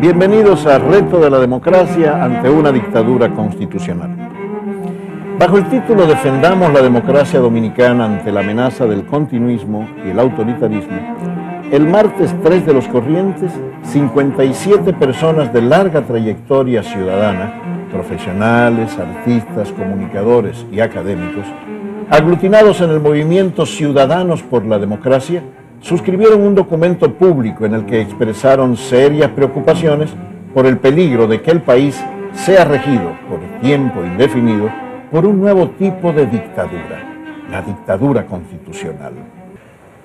Bienvenidos a Reto de la Democracia ante una dictadura constitucional. Bajo el título Defendamos la democracia dominicana ante la amenaza del continuismo y el autoritarismo, el martes 3 de los corrientes, 57 personas de larga trayectoria ciudadana, profesionales, artistas, comunicadores y académicos, aglutinados en el movimiento Ciudadanos por la Democracia, suscribieron un documento público en el que expresaron serias preocupaciones por el peligro de que el país sea regido por tiempo indefinido por un nuevo tipo de dictadura, la dictadura constitucional.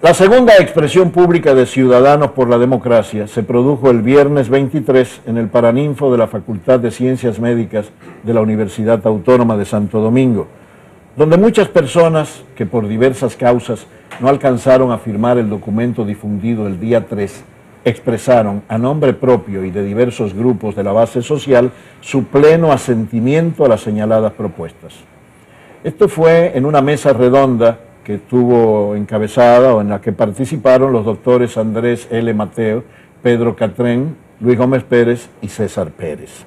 La segunda expresión pública de Ciudadanos por la Democracia se produjo el viernes 23 en el Paraninfo de la Facultad de Ciencias Médicas de la Universidad Autónoma de Santo Domingo, donde muchas personas que por diversas causas no alcanzaron a firmar el documento difundido el día 3, expresaron a nombre propio y de diversos grupos de la base social su pleno asentimiento a las señaladas propuestas. Esto fue en una mesa redonda que estuvo encabezada o en la que participaron los doctores Andrés L. Mateo, Pedro Catrén, Luis Gómez Pérez y César Pérez.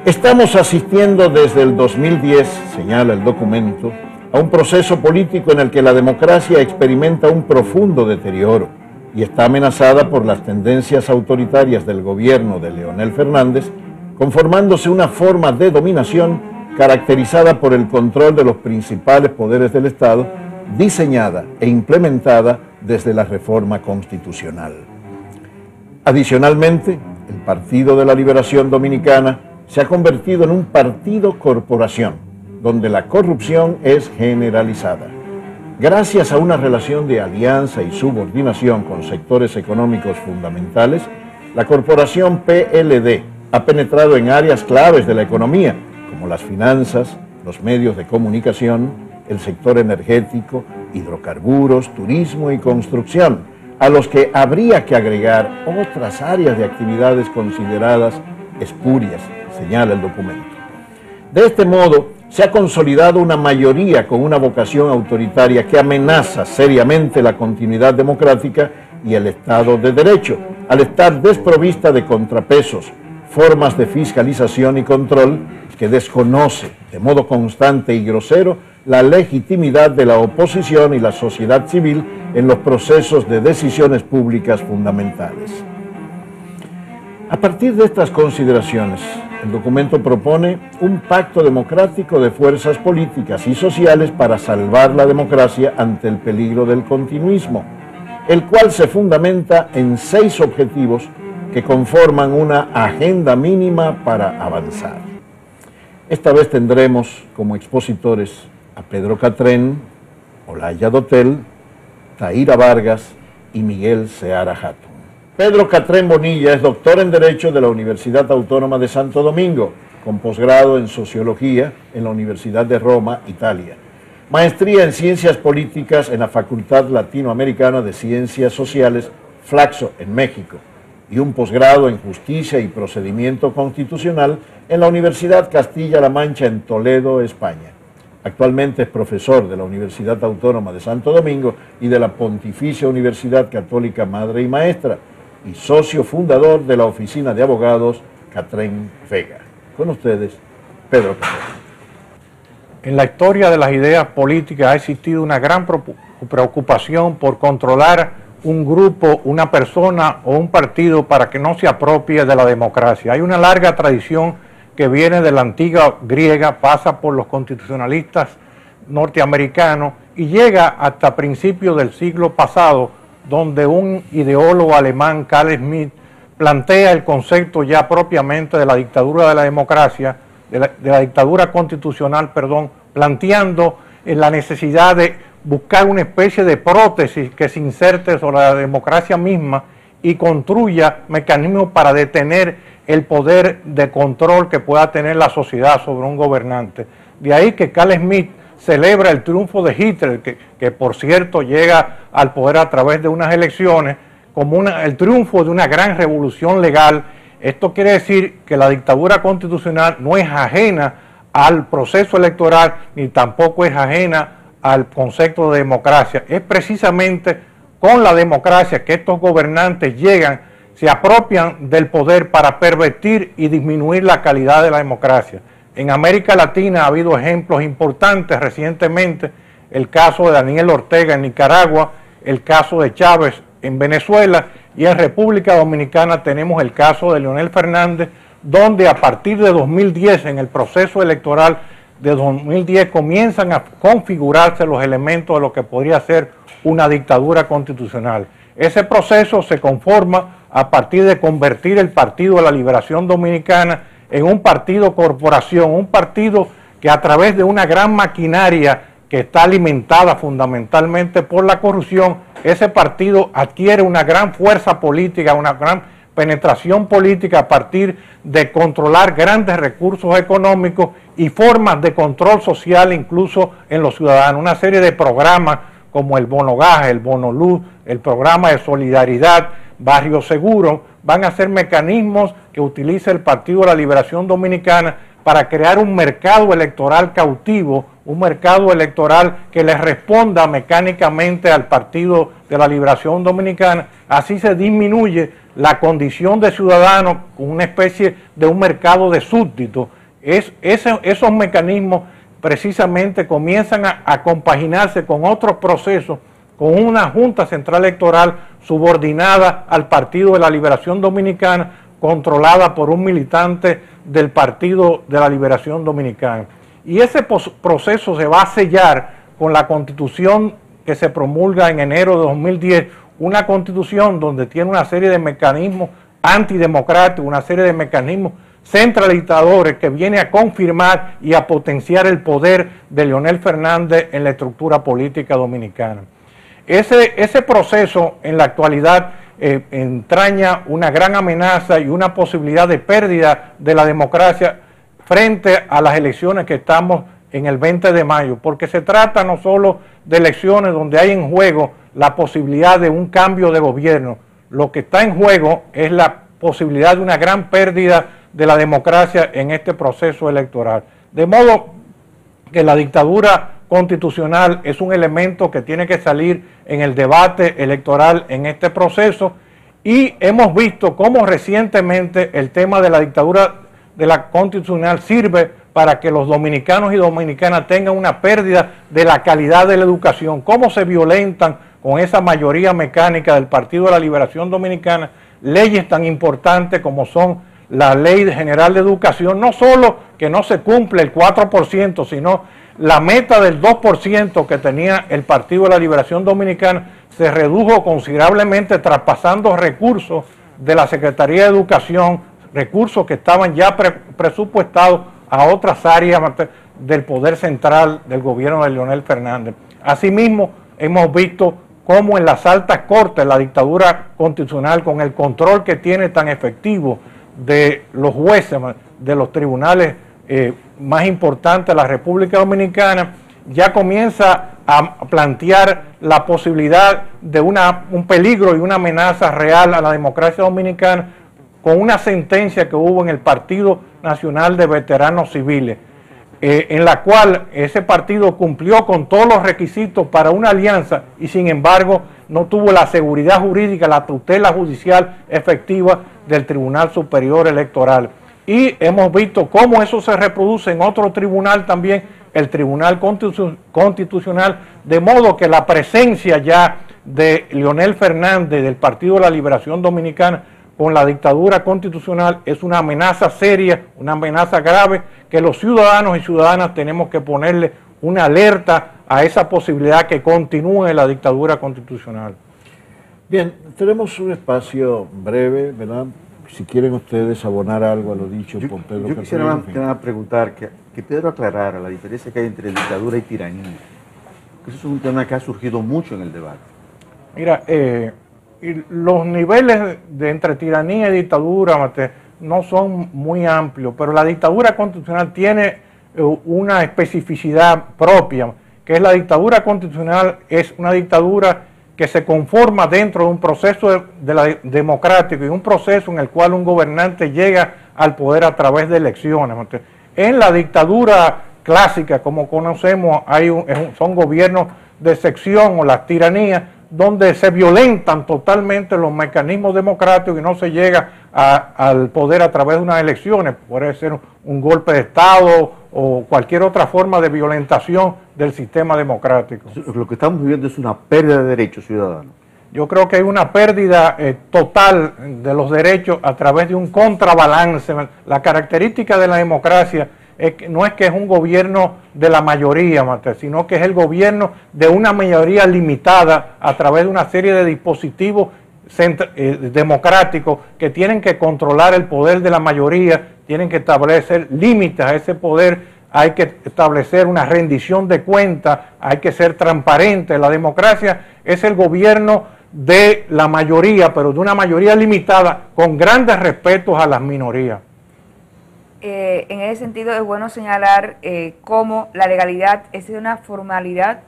Estamos asistiendo desde el 2010, señala el documento, a un proceso político en el que la democracia experimenta un profundo deterioro y está amenazada por las tendencias autoritarias del gobierno de Leonel Fernández, conformándose una forma de dominación caracterizada por el control de los principales poderes del Estado, diseñada e implementada desde la reforma constitucional. Adicionalmente, el Partido de la Liberación Dominicana se ha convertido en un partido corporación, donde la corrupción es generalizada. Gracias a una relación de alianza y subordinación con sectores económicos fundamentales, la corporación PLD ha penetrado en áreas claves de la economía, como las finanzas, los medios de comunicación, el sector energético, hidrocarburos, turismo y construcción, a los que habría que agregar otras áreas de actividades consideradas espurias, señala el documento. De este modo, se ha consolidado una mayoría con una vocación autoritaria que amenaza seriamente la continuidad democrática y el Estado de Derecho, al estar desprovista de contrapesos, formas de fiscalización y control que desconoce de modo constante y grosero la legitimidad de la oposición y la sociedad civil en los procesos de decisiones públicas fundamentales. A partir de estas consideraciones, el documento propone un pacto democrático de fuerzas políticas y sociales para salvar la democracia ante el peligro del continuismo, el cual se fundamenta en 6 objetivos que conforman una agenda mínima para avanzar. Esta vez tendremos como expositores a Pedro Catrén, Olaya Dotel, Taira Vargas y Miguel Seara Hatton. Pedro Catrén Bonilla es doctor en Derecho de la Universidad Autónoma de Santo Domingo, con posgrado en Sociología en la Universidad de Roma, Italia. Maestría en Ciencias Políticas en la Facultad Latinoamericana de Ciencias Sociales, Flaxo, en México, y un posgrado en Justicia y Procedimiento Constitucional en la Universidad Castilla-La Mancha en Toledo, España. Actualmente es profesor de la Universidad Autónoma de Santo Domingo y de la Pontificia Universidad Católica Madre y Maestra, y socio fundador de la Oficina de Abogados Catrén Vega. Con ustedes, Pedro Catrén. En la historia de las ideas políticas ha existido una gran preocupación por controlar un grupo, una persona o un partido para que no se apropie de la democracia. Hay una larga tradición que viene de la antigua griega, pasa por los constitucionalistas norteamericanos y llega hasta principios del siglo pasado, donde un ideólogo alemán, Carl Schmitt, plantea el concepto ya propiamente de la dictadura de la democracia, de la dictadura constitucional, planteando la necesidad de buscar una especie de prótesis que se inserte sobre la democracia misma y construya mecanismos para detener el poder de control que pueda tener la sociedad sobre un gobernante. De ahí que Carl Schmitt celebra el triunfo de Hitler, que por cierto llega al poder a través de unas elecciones, como el triunfo de una gran revolución legal. Esto quiere decir que la dictadura constitucional no es ajena al proceso electoral, ni tampoco es ajena al concepto de democracia. Es precisamente con la democracia que estos gobernantes llegan, se apropian del poder para pervertir y disminuir la calidad de la democracia. En América Latina ha habido ejemplos importantes recientemente, el caso de Daniel Ortega en Nicaragua, el caso de Chávez en Venezuela, y en República Dominicana tenemos el caso de Leonel Fernández, donde a partir de 2010, en el proceso electoral de 2010, comienzan a configurarse los elementos de lo que podría ser una dictadura constitucional. Ese proceso se conforma a partir de convertir el Partido de la Liberación Dominicana en un partido corporación, un partido que a través de una gran maquinaria que está alimentada fundamentalmente por la corrupción, ese partido adquiere una gran fuerza política, una gran penetración política a partir de controlar grandes recursos económicos y formas de control social incluso en los ciudadanos. Una serie de programas como el bono gas, el bono luz, el programa de solidaridad, Barrio Seguro, van a ser mecanismos que utiliza el Partido de la Liberación Dominicana para crear un mercado electoral cautivo, un mercado electoral que le responda mecánicamente al Partido de la Liberación Dominicana. Así se disminuye la condición de ciudadano con una especie de un mercado de súbditos. Esos mecanismos precisamente comienzan a compaginarse con otros procesos, con una Junta Central Electoral subordinada al Partido de la Liberación Dominicana, controlada por un militante del Partido de la Liberación Dominicana. Y ese proceso se va a sellar con la Constitución que se promulga en enero de 2010, una Constitución donde tiene una serie de mecanismos antidemocráticos, una serie de mecanismos centralizadores que viene a confirmar y a potenciar el poder de Leonel Fernández en la estructura política dominicana. Ese proceso en la actualidad entraña una gran amenaza y una posibilidad de pérdida de la democracia frente a las elecciones que estamos en el 20 de mayo, porque se trata no solo de elecciones donde hay en juego la posibilidad de un cambio de gobierno, lo que está en juego es la posibilidad de una gran pérdida de la democracia en este proceso electoral. De modo que la dictadura constitucional es un elemento que tiene que salir en el debate electoral en este proceso, y hemos visto cómo recientemente el tema de la dictadura de la constitucional sirve para que los dominicanos y dominicanas tengan una pérdida de la calidad de la educación, cómo se violentan con esa mayoría mecánica del Partido de la Liberación Dominicana leyes tan importantes como son la Ley General de Educación, no solo que no se cumple el 4%, sino la meta del 2% que tenía el Partido de la Liberación Dominicana se redujo considerablemente, traspasando recursos de la Secretaría de Educación, recursos que estaban ya presupuestados a otras áreas del poder central del gobierno de Leonel Fernández. Asimismo, hemos visto cómo en las altas cortes, la dictadura constitucional, con el control que tiene tan efectivo de los jueces, de los tribunales más importantes de la República Dominicana, ya comienza a plantear la posibilidad de un peligro y una amenaza real a la democracia dominicana, con una sentencia que hubo en el Partido Nacional de Veteranos Civiles, en la cual ese partido cumplió con todos los requisitos para una alianza y sin embargo no tuvo la seguridad jurídica, la tutela judicial efectiva del Tribunal Superior Electoral. Y hemos visto cómo eso se reproduce en otro tribunal también, el Tribunal Constitucional, de modo que la presencia ya de Leonel Fernández del Partido de la Liberación Dominicana con la dictadura constitucional es una amenaza seria, una amenaza grave, que los ciudadanos y ciudadanas tenemos que ponerle una alerta a esa posibilidad que continúe la dictadura constitucional. Bien, tenemos un espacio breve, ¿verdad? Si quieren ustedes abonar algo a lo dicho por Pedro. Yo quisiera preguntar, que Pedro aclarara la diferencia que hay entre dictadura y tiranía. Eso es un tema que ha surgido mucho en el debate. Mira, y los niveles de entre tiranía y dictadura, Mate, no son muy amplios, pero la dictadura constitucional tiene una especificidad propia, que es la dictadura constitucional, es una dictadura que se conforma dentro de un proceso democrático y un proceso en el cual un gobernante llega al poder a través de elecciones. Mate. En la dictadura clásica, como conocemos, son gobiernos de sección o las tiranías, donde se violentan totalmente los mecanismos democráticos y no se llega al poder a través de unas elecciones. Puede ser un golpe de Estado o cualquier otra forma de violentación del sistema democrático. Lo que estamos viviendo es una pérdida de derechos ciudadanos. Yo creo que hay una pérdida total de los derechos a través de un contrabalance. La característica de la democracia no es que es un gobierno de la mayoría, Mate, sino que es el gobierno de una mayoría limitada a través de una serie de dispositivos democráticos que tienen que controlar el poder de la mayoría, tienen que establecer límites a ese poder, hay que establecer una rendición de cuentas, hay que ser transparente. La democracia es el gobierno de la mayoría, pero de una mayoría limitada, con grandes respetos a las minorías. En ese sentido es bueno señalar cómo la legalidad es una formalidad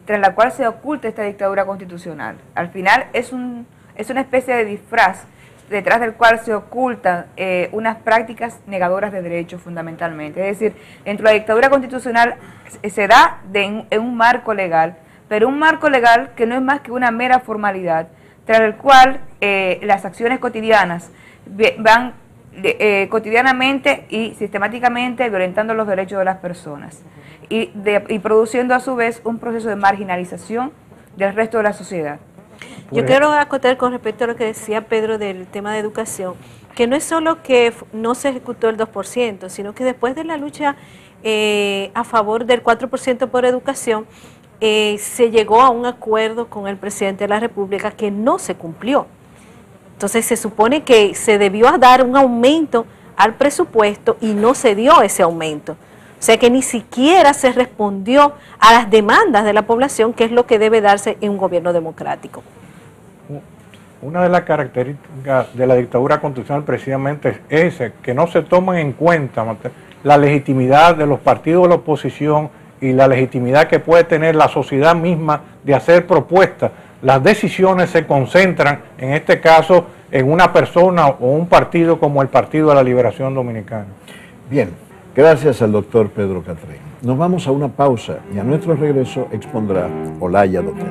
tras la cual se oculta esta dictadura constitucional. Al final es una especie de disfraz detrás del cual se ocultan unas prácticas negadoras de derechos fundamentalmente. Es decir, dentro de la dictadura constitucional se da en un marco legal, pero un marco legal que no es más que una mera formalidad, tras el cual las acciones cotidianas van cotidianamente y sistemáticamente violentando los derechos de las personas y produciendo a su vez un proceso de marginalización del resto de la sociedad. Yo quiero acotar con respecto a lo que decía Pedro del tema de educación, que no es solo que no se ejecutó el 2%, sino que después de la lucha a favor del 4% por educación, se llegó a un acuerdo con el presidente de la República que no se cumplió. Entonces se supone que se debió dar un aumento al presupuesto y no se dio ese aumento. O sea que ni siquiera se respondió a las demandas de la población, que es lo que debe darse en un gobierno democrático. Una de las características de la dictadura constitucional precisamente es ese, que no se toman en cuenta la legitimidad de los partidos de la oposición y la legitimidad que puede tener la sociedad misma de hacer propuestas. Las decisiones se concentran, en este caso, en una persona o un partido como el Partido de la Liberación Dominicana. Bien, gracias al doctor Pedro Catrén. Nos vamos a una pausa y a nuestro regreso expondrá Olaya Dotel.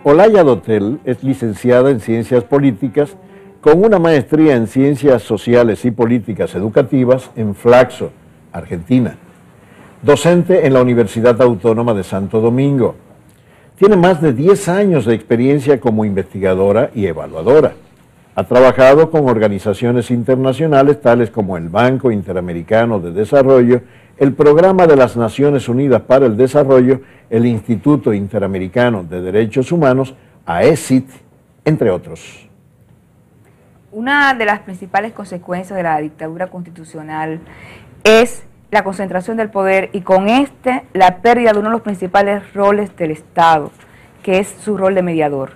Olaya Dotel es licenciada en Ciencias Políticas con una maestría en Ciencias Sociales y Políticas Educativas en Flaxo, Argentina. Docente en la Universidad Autónoma de Santo Domingo. Tiene más de 10 años de experiencia como investigadora y evaluadora. Ha trabajado con organizaciones internacionales tales como el Banco Interamericano de Desarrollo, el Programa de las Naciones Unidas para el Desarrollo, el Instituto Interamericano de Derechos Humanos, AECIT, entre otros. Una de las principales consecuencias de la dictadura constitucional es la concentración del poder y con la pérdida de uno de los principales roles del Estado, que es su rol de mediador.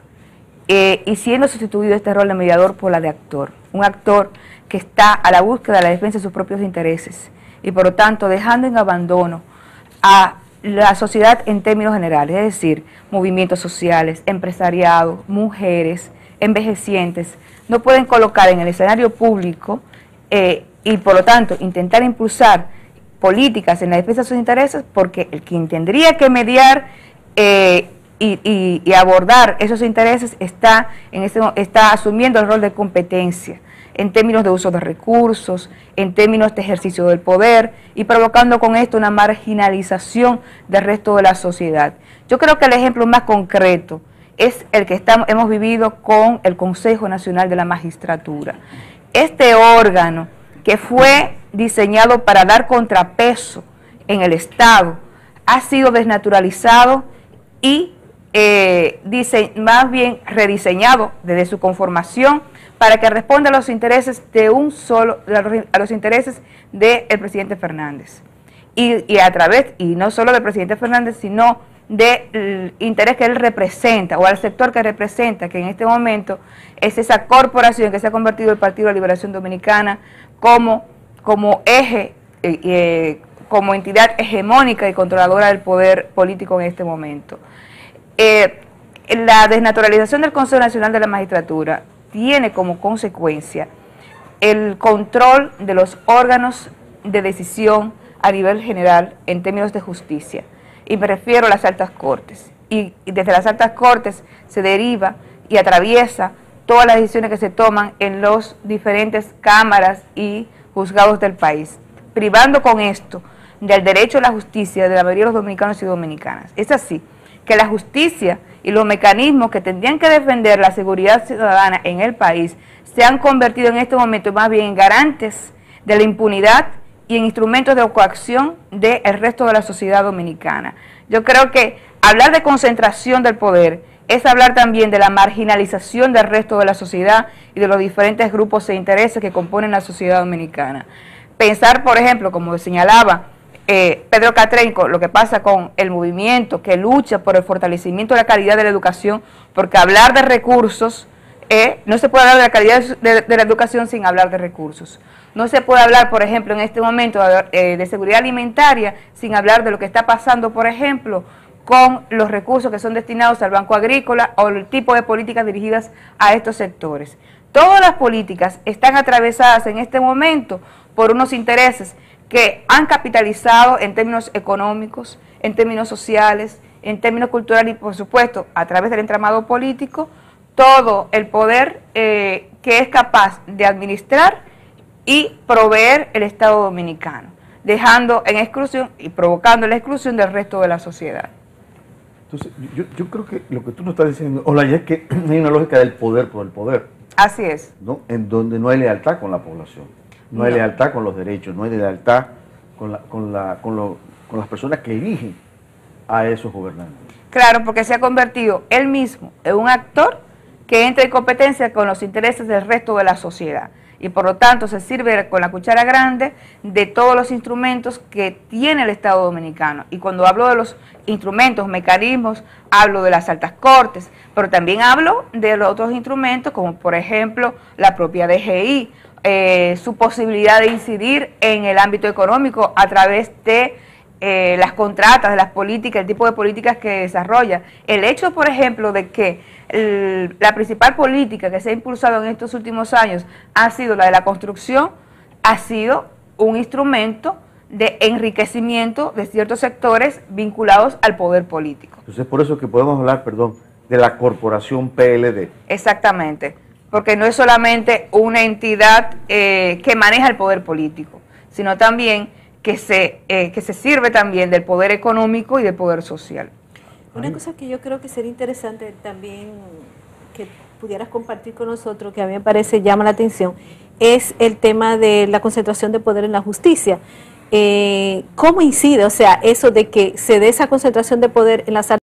Y siendo sustituido este rol de mediador por la de actor. Un actor que está a la búsqueda de la defensa de sus propios intereses y por lo tanto dejando en abandono a la sociedad en términos generales, es decir, movimientos sociales, empresariado, mujeres, envejecientes, no pueden colocar en el escenario público y por lo tanto intentar impulsar políticas en la defensa de sus intereses porque quien tendría que mediar y abordar esos intereses está asumiendo el rol de competencia en términos de uso de recursos, en términos de ejercicio del poder y provocando con esto una marginalización del resto de la sociedad. Yo creo que el ejemplo más concreto es el que hemos vivido con el Consejo Nacional de la Magistratura. Este órgano que fue diseñado para dar contrapeso en el Estado ha sido desnaturalizado y más bien rediseñado desde su conformación para que responda a los intereses de a los intereses del presidente Fernández. Y a través, y no solo del presidente Fernández, sino del interés que él representa, o al sector que representa, que en este momento es esa corporación que se ha convertido el Partido de la Liberación Dominicana como eje, como entidad hegemónica y controladora del poder político en este momento. La desnaturalización del Consejo Nacional de la Magistratura tiene como consecuencia el control de los órganos de decisión a nivel general en términos de justicia, y me refiero a las altas cortes, y desde las altas cortes se deriva y atraviesa todas las decisiones que se toman en las diferentes cámaras y juzgados del país, privando con esto del derecho a la justicia de la mayoría de los dominicanos y dominicanas. Es así que la justicia y los mecanismos que tendrían que defender la seguridad ciudadana en el país se han convertido en este momento más bien en garantes de la impunidad y en instrumentos de coacción del resto de la sociedad dominicana. Yo creo que hablar de concentración del poder es hablar también de la marginalización del resto de la sociedad y de los diferentes grupos e intereses que componen la sociedad dominicana. Pensar, por ejemplo, como señalaba Pedro Catrenco, lo que pasa con el movimiento que lucha por el fortalecimiento de la calidad de la educación, porque hablar de recursos, no se puede hablar de la calidad de la educación sin hablar de recursos. No se puede hablar, por ejemplo, en este momento de seguridad alimentaria sin hablar de lo que está pasando, por ejemplo, con los recursos que son destinados al Banco Agrícola o el tipo de políticas dirigidas a estos sectores. Todas las políticas están atravesadas en este momento por unos intereses que han capitalizado en términos económicos, en términos sociales, en términos culturales y, por supuesto, a través del entramado político, todo el poder que es capaz de administrar y proveer el Estado dominicano, dejando en exclusión y provocando la exclusión del resto de la sociedad. Entonces, yo creo que lo que tú nos estás diciendo, Olaya, es que hay una lógica del poder por el poder. Así es. ¿No? En donde no hay lealtad con la población, no hay lealtad con los derechos, no hay lealtad con las personas que eligen a esos gobernantes. Claro, porque se ha convertido él mismo en un actor que entra en competencia con los intereses del resto de la sociedad. Y por lo tanto se sirve con la cuchara grande de todos los instrumentos que tiene el Estado dominicano. Y cuando hablo de los instrumentos, mecanismos, hablo de las altas cortes, pero también hablo de los otros instrumentos como por ejemplo la propia DGI, su posibilidad de incidir en el ámbito económico a través de las contratas, de las políticas, el tipo de políticas que desarrolla. El hecho, por ejemplo, de que la principal política que se ha impulsado en estos últimos años ha sido la de la construcción, ha sido un instrumento de enriquecimiento de ciertos sectores vinculados al poder político. Entonces, por eso que podemos hablar, de la corporación PLD. Exactamente, porque no es solamente una entidad que maneja el poder político, sino también que se sirve también del poder económico y del poder social. Una cosa que yo creo que sería interesante también que pudieras compartir con nosotros, que a mí me parece llama la atención, es el tema de la concentración de poder en la justicia. ¿Cómo incide, o sea, eso de que se dé esa concentración de poder en las